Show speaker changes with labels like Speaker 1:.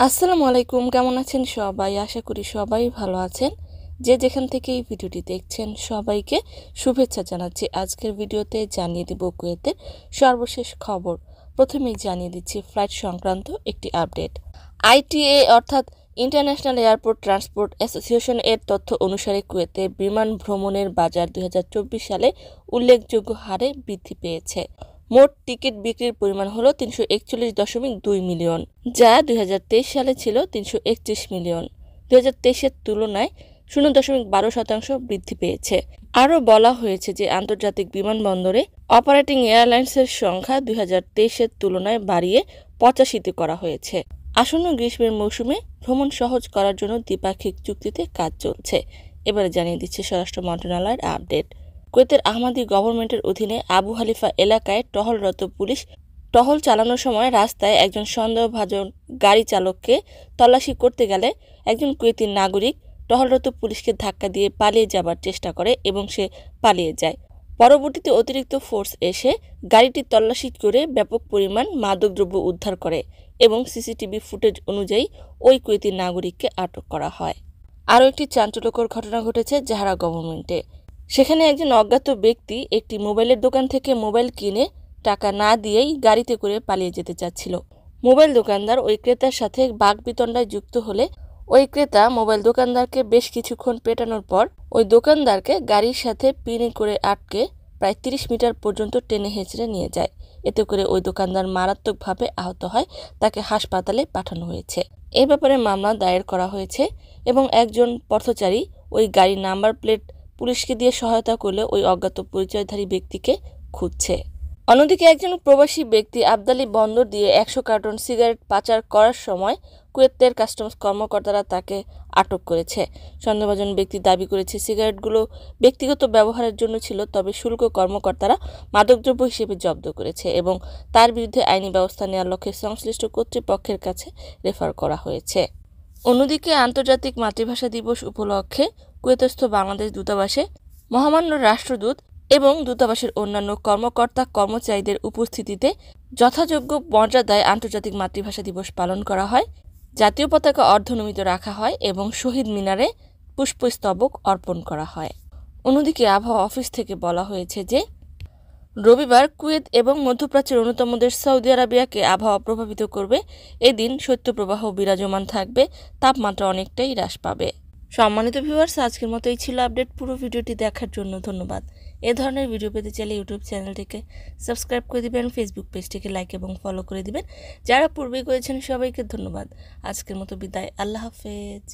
Speaker 1: আসসালামু আলাইকুম, কেমন আছেন সবাই? আশা করি সবাই ভালো আছেন। যে যেখান থেকে এই ভিডিওটি দেখছেন সবাইকে শুভেচ্ছা জানাচ্ছি। আজকের ভিডিওতে জানিয়ে দিব কুয়েতের সর্বশেষ খবর। প্রথমেই জানিয়ে দিচ্ছি ফ্লাইট সংক্রান্ত একটি আপডেট। আইটিএ অর্থাৎ ইন্টারন্যাশনাল এয়ারপোর্ট ট্রান্সপোর্ট অ্যাসোসিয়েশন এর তথ্য অনুসারে কুয়েতে বিমান ভ্রমণের বাজার 2024 সালে উল্লেখযোগ্য হারে বৃদ্ধি পেয়েছে। মোট টিকিট বিক্রির পরিমাণ হলো 341.2 মিলিয়ন, যা 2023 সালে ছিল 331 মিলিয়ন। 2023-এর তুলনায় 0.12% বৃদ্ধি পেয়েছে। আরও বলা হয়েছে যে আন্তর্জাতিক বিমানবন্দরে অপারেটিং এয়ারলাইন্সের সংখ্যা 2023-এর তুলনায় বাড়িয়ে 85তে করা হয়েছে। আসন্ন গ্রীষ্মের মৌসুমে ভ্রমণ সহজ করার জন্য দ্বিপাক্ষিক চুক্তিতে কাজ চলছে। এবারে জানিয়ে দিচ্ছে স্বরাষ্ট্র মন্ত্রণালয়ের আপডেট। কুয়েতের আহমাদি গভর্নমেন্টের অধীনে আবু হালিফা এলাকায় টহলরত পুলিশ টহল চালানোর সময় রাস্তায় একজন সন্দেহভাজন গাড়ি চালককে তল্লাশি করতে গেলে একজন কুয়েতি নাগরিক টহলরত পুলিশকে ধাক্কা দিয়ে পালিয়ে যাবার চেষ্টা করে এবং সে পালিয়ে যায়। পরবর্তীতে অতিরিক্ত ফোর্স এসে গাড়িটি তল্লাশি করে ব্যাপক পরিমাণ মাদকদ্রব্য উদ্ধার করে এবং সিসিটিভি ফুটেজ অনুযায়ী ওই কুয়েতি নাগরিককে আটক করা হয়। আরও একটি চাঞ্চল্যকর ঘটনা ঘটেছে জাহারা গভর্নমেন্টে। সেখানে একজন অজ্ঞাত ব্যক্তি একটি মোবাইলের দোকান থেকে মোবাইল কিনে টাকা না দিয়েই গাড়িতে করে পালিয়ে যেতে চাচ্ছিল। মোবাইল দোকানদার ওই ক্রেতার সাথে বাকবিতণ্ডায় যুক্ত হলে ওই ক্রেতা মোবাইল দোকানদারকে বেশ কিছুক্ষণ পেটানোর পর ওই দোকানদারকে গাড়ির সাথে পিনে করে আটকে প্রায় 30 মিটার পর্যন্ত টেনে হেঁচড়ে নিয়ে যায়। এতে করে ওই দোকানদার মারাত্মকভাবে আহত হয়, তাকে হাসপাতালে পাঠানো হয়েছে। এ ব্যাপারে মামলা দায়ের করা হয়েছে এবং একজন পথচারী ওই গাড়ির নাম্বার প্লেট পুলিশকে দিয়ে সহায়তা করলে ওই অজ্ঞাত পরিচয়ধারী ব্যক্তিকে খুঁজছে। অন্যদিকে একজন প্রবাসী ব্যক্তি আবদালি বন্দর দিয়ে 100 কার্টন সিগারেট পাচার করার সময় কুয়েতের কাস্টমস কর্মকর্তারা তাকে আটক করেছে। সন্দেহভাজন ব্যক্তি দাবি করেছে সিগারেটগুলো ব্যক্তিগত ব্যবহারের জন্য ছিল, তবে শুল্ক কর্মকর্তারা মাদকদ্রব্য হিসেবে জব্দ করেছে এবং তার বিরুদ্ধে আইনি ব্যবস্থা নেওয়ার লক্ষ্যে সংশ্লিষ্ট কর্তৃপক্ষের কাছে রেফার করা হয়েছে। অন্যদিকে আন্তর্জাতিক মাতৃভাষা দিবস উপলক্ষে কুয়েতস্থ বাংলাদেশ দূতাবাসে মহামান্য রাষ্ট্রদূত এবং দূতাবাসের অন্যান্য কর্মকর্তা কর্মচারীদের উপস্থিতিতে যথাযোগ্য মর্যাদায় আন্তর্জাতিক মাতৃভাষা দিবস পালন করা হয়। জাতীয় পতাকা অর্ধনমিত রাখা হয় এবং শহীদ মিনারে পুষ্পস্তবক অর্পণ করা হয়। অন্যদিকে আবহাওয়া অফিস থেকে বলা হয়েছে যে রবিবার কুয়েত এবং মধ্যপ্রাচ্যের অন্যতম দেশ সৌদি আরবিয়াকে আবহাওয়া প্রভাবিত করবে। এদিন শৈত্যপ্রবাহ বিরাজমান থাকবে, তাপমাত্রা অনেকটাই হ্রাস পাবে। সম্মানিত ভিউয়ার্স, আজকের মতো এই ছিল আপডেট। পুরো ভিডিওটি দেখার জন্য ধন্যবাদ। এ ধরনের ভিডিও পেতে চাইলে ইউটিউব চ্যানেলটিকে সাবস্ক্রাইব করে দিবেন, ফেসবুক পেজটিকে লাইক এবং ফলো করে দিবেন। যারা পূর্বে করেছেন সবাইকে ধন্যবাদ। আজকের মতো বিদায়, আল্লাহ হাফেজ।